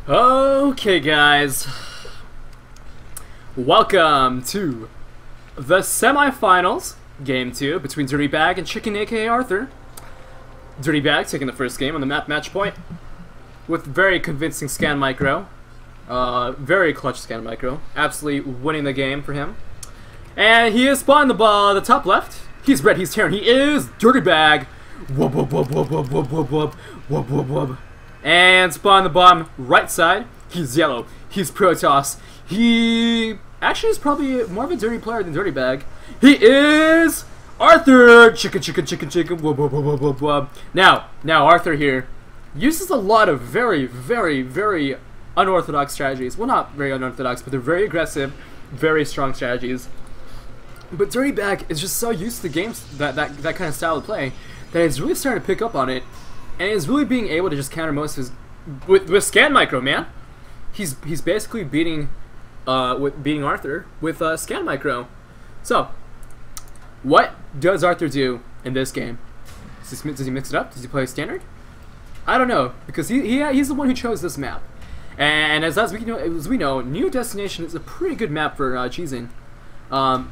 Okay, guys, welcome to the semifinals, game 2 between Dirtybag and Chicken, aka Arthur. Dirtybag taking the first game on the map match point with very convincing scan micro, very clutch scan micro, absolutely winning the game for him. And he is spawning the ball the top left. He's red, he's tearing, he is Dirtybag. Wub wub wub wub wub wub wub wub wub wub wub. And spawn the bottom right side. He's yellow. He's Protoss. He actually is probably more of a dirty player than Dirtybag. He is Arthur. Chicken, chicken, chicken, chicken. Wub, wub, wub, wub, wub. Now Arthur here uses a lot of very unorthodox strategies. Well, not very unorthodox, but they're very aggressive, very strong strategies. But Dirtybag is just so used to games that kind of style of play that he's really starting to pick up on it. And he's really being able to just counter most of his with scan micro, man. He's basically beating Arthur with scan micro. So, what does Arthur do in this game? Does he mix it up? Does he play standard? I don't know, because he's the one who chose this map. And as we know, New Destination is a pretty good map for cheesing.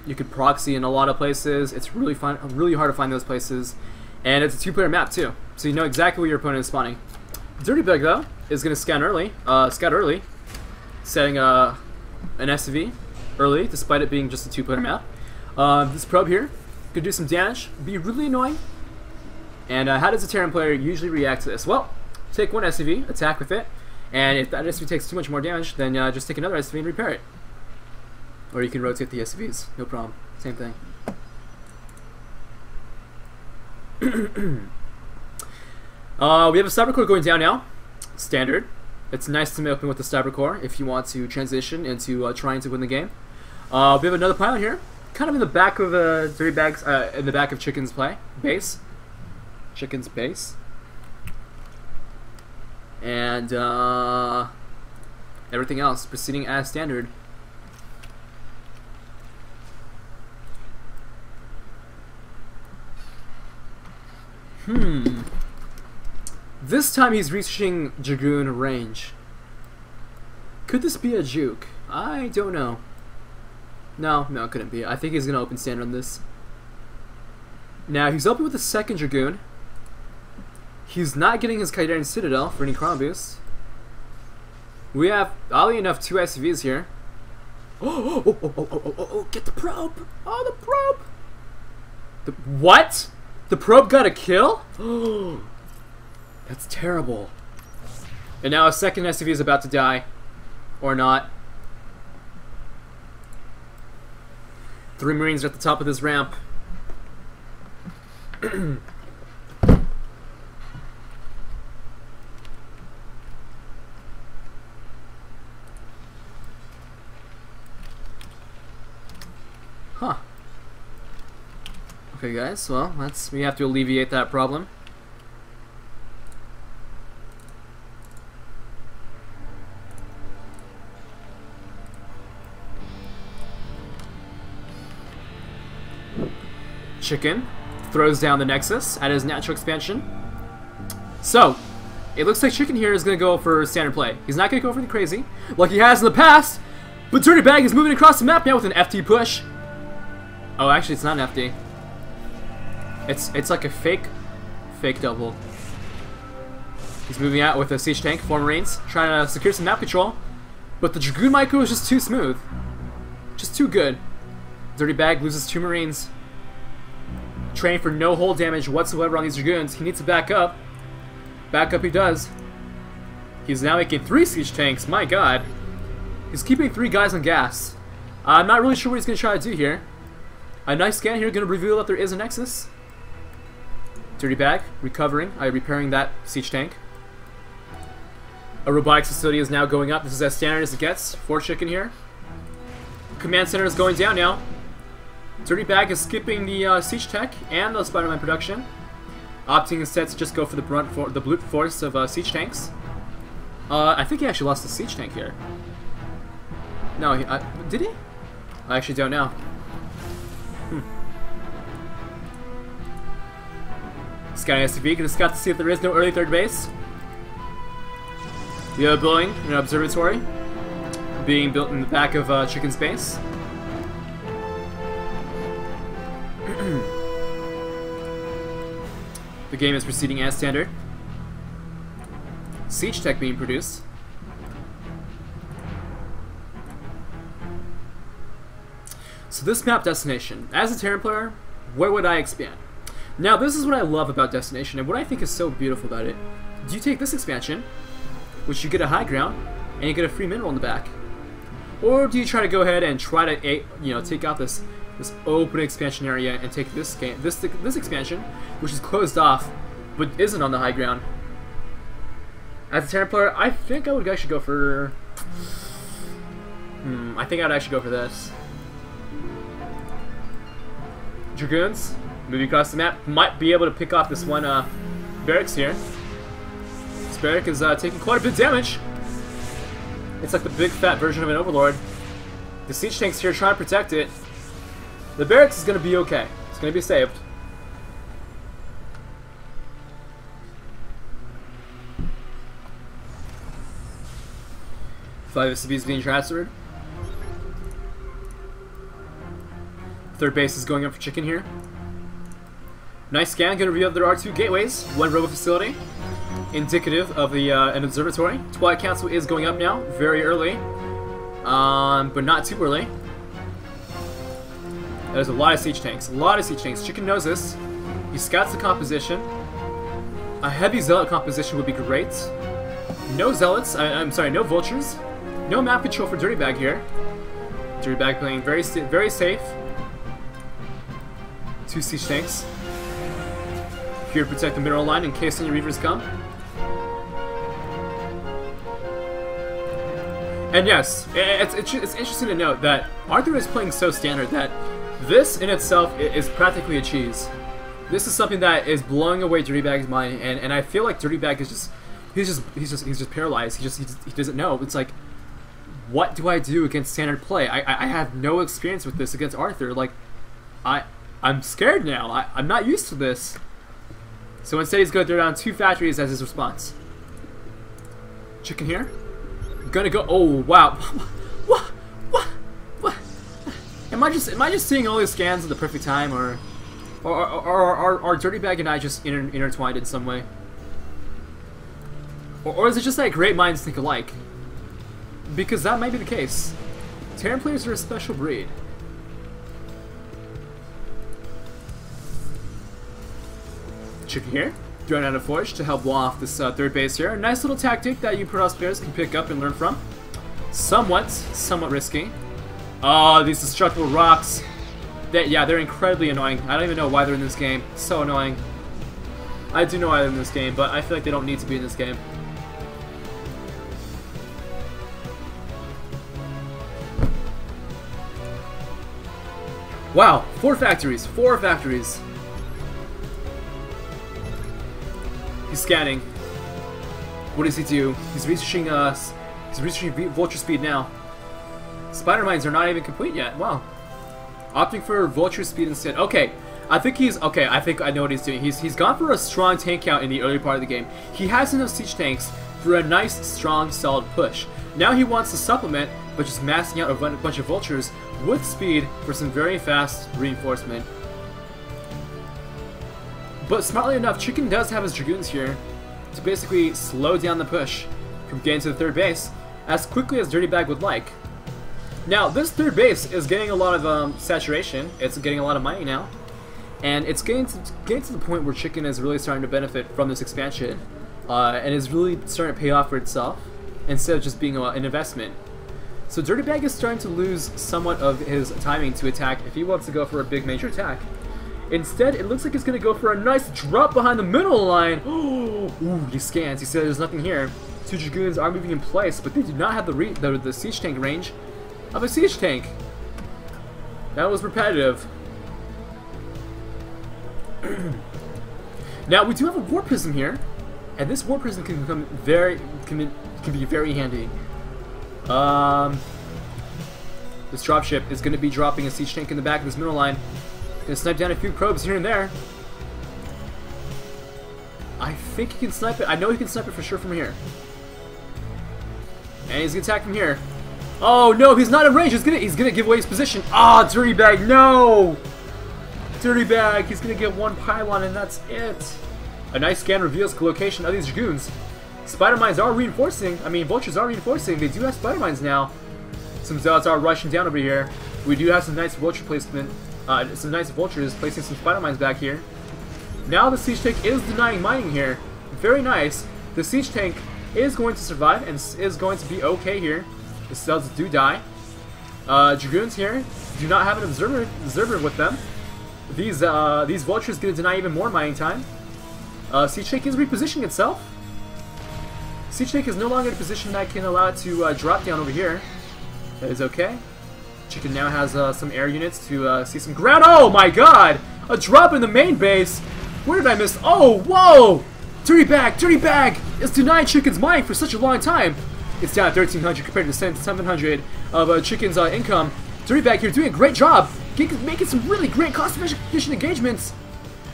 You could proxy in a lot of places. It's really hard to find those places. And it's a two-player map too, so you know exactly where your opponent is spawning. Dirtybag though is going to scout early, setting an SV early, despite it being just a two-player map. This probe here could do some damage, be really annoying. And how does a Terran player usually react to this? Well, take one SV, attack with it, and if that SV takes too much more damage, then just take another SV and repair it. Or you can rotate the SVs, no problem, same thing. We have a Cyber Core going down now. Standard. It's nice to open with the Cyber Core if you want to transition into trying to win the game. We have another pilot here, kind of in the back of Dirtybag's, in the back of Chicken's base. Chicken's base. And everything else proceeding as standard. This time he's reaching Dragoon range. Could this be a juke? I don't know. No, it couldn't be. I think he's going to open standard on this. Now, he's open with the second Dragoon. He's not getting his Kaidarian Citadel for any Chrono Boost. We have, oddly enough, two SCVs here. Oh, get the probe! Oh, the probe! What? The probe got a kill? Oh, that's terrible. And now a second SCV is about to die. Or not. 3 Marines are at the top of this ramp. Huh. Okay, guys, well, we have to alleviate that problem. Chicken throws down the Nexus at his natural expansion. So, it looks like Chicken here is going to go for standard play. He's not going to go for the crazy, like he has in the past, but Dirtybag is moving across the map now with an FT push. Oh, actually, it's not an FT. It's like a fake double. He's moving out with a siege tank, 4 Marines, trying to secure some map control. But the Dragoon micro is just too smooth. Just too good. Dirtybag loses 2 Marines. Training for no hull damage whatsoever on these Dragoons. He needs to back up. Back up he does. He's now making 3 siege tanks, my god. He's keeping 3 guys on gas. I'm not really sure what he's going to try to do here. A nice scan here, going to reveal that there is a Nexus. Dirtybag repairing that siege tank. A robotics facility is now going up. This is as standard as it gets for Chicken here. Command center is going down now. Dirtybag is skipping the siege tech and the Spider-Man production, opting instead to just go for the brute force of siege tanks. I think he actually lost the siege tank here. No, did he? I actually don't know. Scouting SCV, gonna scout to see if there is no early third base. We have a building, an observatory, being built in the back of Chicken's base. The game is proceeding as standard. Siege tech being produced. So this map Destination, as a Terran player, where would I expand? Now this is what I love about Destination, and what I think is so beautiful about it. Do you take this expansion, which you get a high ground, and you get a free mineral in the back? Or do you try to go ahead and try to, take out this open expansion area and take this expansion, which is closed off, but isn't on the high ground? As a Terran player, I think I would actually go for... I think I'd actually go for this. Dragoons, moving across the map, might be able to pick off this one barracks here. This barrack is taking quite a bit of damage. It's like the big fat version of an overlord. The siege tanks here trying to protect it. The barracks is going to be okay. It's going to be saved. Five SCBs being transferred. Third base is going up for Chicken here. Nice scan, going to reveal there are 2 gateways, 1 robo facility, indicative of an observatory. Twilight Council is going up now, very early, but not too early. There's a lot of siege tanks, Chicken knows this. He scouts the composition. A heavy zealot composition would be great. No zealots, no vultures. No map control for Dirtybag here. Dirtybag playing very safe. 2 siege tanks. Here to protect the mineral line in case any reavers come. And yes, it's interesting to note that Arthur is playing so standard that this in itself is practically a cheese. This is something that is blowing away Dirtybag's mind, and I feel like Dirtybag is he's just paralyzed. He doesn't know. It's like, what do I do against standard play? I have no experience with this against Arthur. Like, I'm scared now. I'm not used to this. So instead he's going to throw down 2 factories as his response. Chicken here. Gonna go. Oh wow. What? Am I just seeing all these scans at the perfect time, or are Dirtybag and I just intertwined in some way? Or is it just that great minds think alike? Because that might be the case. Terran players are a special breed. Chicken here, throwing out a forge to help wall off this third base here. A nice little tactic that you Protoss players can pick up and learn from. Somewhat risky. Oh, these destructible rocks. They're incredibly annoying. I don't even know why they're in this game. So annoying. I do know why they're in this game, but I feel like they don't need to be in this game. Wow, 4 factories. He's scanning. What does he do? He's reaching vulture speed now. Spider mines are not even complete yet. Wow. Opting for vulture speed instead. Okay. I think I know what he's doing. He's gone for a strong tank count in the early part of the game. He has enough siege tanks for a nice, strong, solid push. Now he wants to supplement, but just massing out a bunch of vultures with speed for some very fast reinforcement. But smartly enough, Chicken does have his Dragoons here to basically slow down the push from getting to the third base as quickly as Dirtybag would like. Now, this third base is getting a lot of saturation. It's getting a lot of mining now. And it's getting to the point where Chicken is really starting to benefit from this expansion and is really starting to pay off for itself instead of just being an investment. So Dirtybag is starting to lose somewhat of his timing to attack if he wants to go for a big major attack. Instead, it looks like he's going to go for a nice drop behind the middle line. Ooh, he scans. He said there's nothing here. 2 Dragoons are moving in place, but they do not have the siege tank range of a siege tank. That was repetitive. Now, we do have a War Prism here, and this War Prism can become can be very handy. This dropship is going to be dropping a siege tank in the back of this middle line. Gonna snipe down a few probes here and there. I think he can snipe it. I know he can snipe it for sure from here. And he's gonna attack from here. Oh no, he's not in range. He's gonna give away his position. Ah, Dirtybag, no! Dirtybag, he's gonna get one pylon and that's it. A nice scan reveals the location of these Dragoons. Spider mines are reinforcing. I mean, vultures are reinforcing. They do have spider mines now. Some zealots are rushing down over here. We do have some nice vulture placement. Some nice vultures placing some spider mines back here. Now the siege tank is denying mining here. Very nice. The siege tank is going to survive and is going to be okay here. The zealots do die. Dragoons here do not have an observer with them. These vultures going to deny even more mining time. Siege tank is repositioning itself. Siege tank is no longer in a position that can allow it to drop down over here. That is okay. Chicken now has some air units to see some ground. Oh my god! A drop in the main base! Where did I miss? Oh, whoa! Dirtybag is denying Chicken's mining for such a long time. It's down at 1,300 compared to 700 of Chicken's income. Dirtybag here doing a great job, making some really great cost-efficient engagements,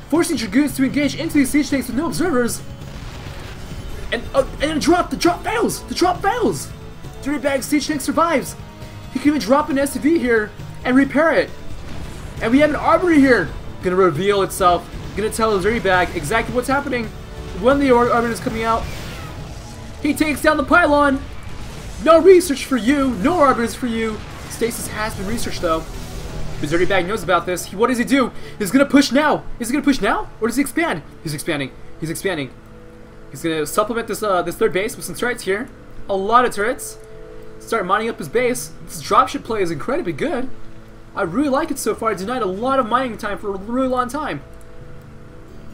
forcing Dragoons to engage into these siege tanks with no observers. And the drop fails! The drop fails! Dirtybag's siege tank survives. He can even drop an SUV here and repair it. And we have an Arbiter here. Gonna reveal itself. Gonna tell Dirtybag exactly what's happening when the Arbiter is coming out. He takes down the pylon. No research for you. No Arbiters for you. Stasis has been researched though. The Dirtybag knows about this. What does he do? He's gonna push now. Is he gonna push now? Or does he expand? He's expanding. He's expanding. He's gonna supplement this this third base with some turrets here. A lot of turrets. Start mining up his base. This dropship play is incredibly good. I really like it so far. It denied a lot of mining time for a really long time.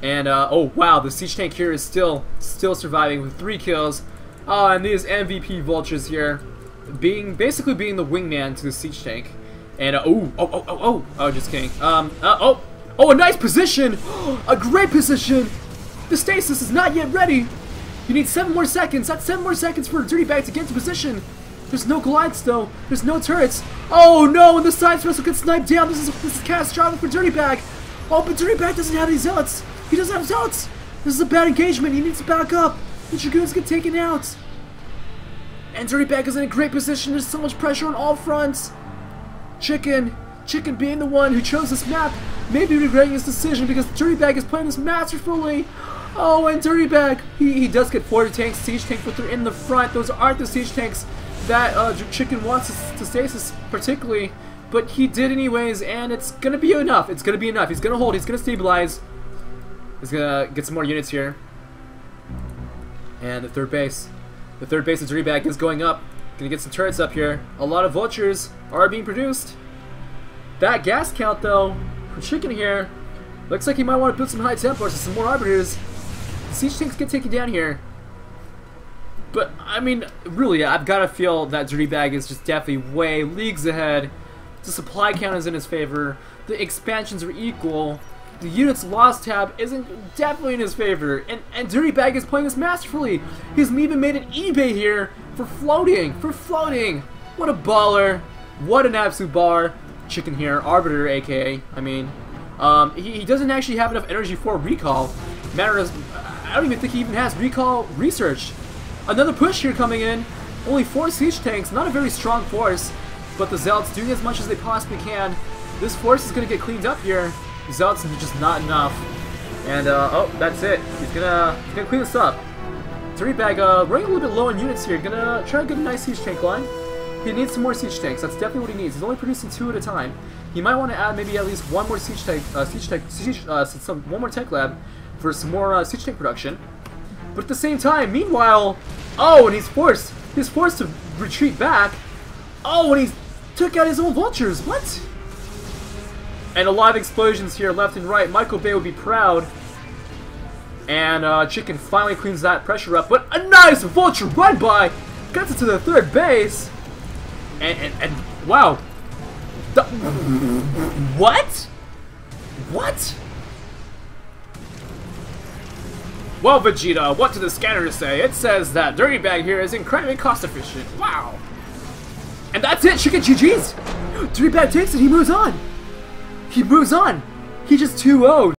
And oh wow, the siege tank here is still surviving with 3 kills. And these MVP vultures here, basically being the wingman to the siege tank. And oh, just kidding. Oh, a nice position, a great position. The stasis is not yet ready. You need 7 more seconds. That's 7 more seconds for Dirtybag to get into position. There's no glides though. There's no turrets. Oh no! And the side vessel gets sniped down. This is catastrophic for Dirtybag. Oh, but Dirtybag doesn't have any zealots. He doesn't have zealots. This is a bad engagement. He needs to back up. The Dragoons get taken out. And Dirtybag is in a great position. There's so much pressure on all fronts. Chicken being the one who chose this map, maybe regretting his decision because Dirtybag is playing this masterfully. Oh, and Dirtybag, he does get 40 tanks, siege tank, but they're in the front. Those aren't the siege tanks that Chicken wants to stasis particularly, but he did anyways, and it's gonna be enough. It's gonna be enough. He's gonna hold. He's gonna stabilize. He's gonna get some more units here. And the third base of Dirtybag is going up. Gonna get some turrets up here. A lot of vultures are being produced. That gas count though for Chicken here looks like he might want to build some high templars and some more arbiters. The siege tanks get taken down here. But I mean, really, I've got to feel that Dirtybag is just definitely way leagues ahead. The supply count is in his favor. The expansions are equal. The units lost tab isn't definitely in his favor. And Dirtybag is playing this masterfully. He's even made an eBay here for floating. What a baller. What an absolute bar. Chicken here, Arbiter, aka. I mean, he doesn't actually have enough energy for recall. Matter is, I don't even think he even has recall researched. Another push here coming in. Only 4 siege tanks, not a very strong force, but the Zealots doing as much as they possibly can. This force is going to get cleaned up here. The Zealots are just not enough. And, oh, that's it. He's gonna clean this up. Dirtybag, running a little bit low on units here. Gonna try to get a nice siege tank line. He needs some more siege tanks. That's definitely what he needs. He's only producing 2 at a time. He might want to add maybe at least 1 more siege tank, one more tech lab for some more siege tank production. But at the same time, meanwhile, oh, and he's forced to retreat back. Oh, and he took out his own vultures. What? And a lot of explosions here, left and right. Michael Bay would be proud. And Chicken finally cleans that pressure up. But a nice vulture run by gets it to the third base. And wow. What? What? Well, Vegeta, what do the scanners say? It says that Dirtybag here is incredibly cost efficient. Wow. And that's it, Chicken GG's. Dirtybag takes it, he moves on. He just 2-0'd.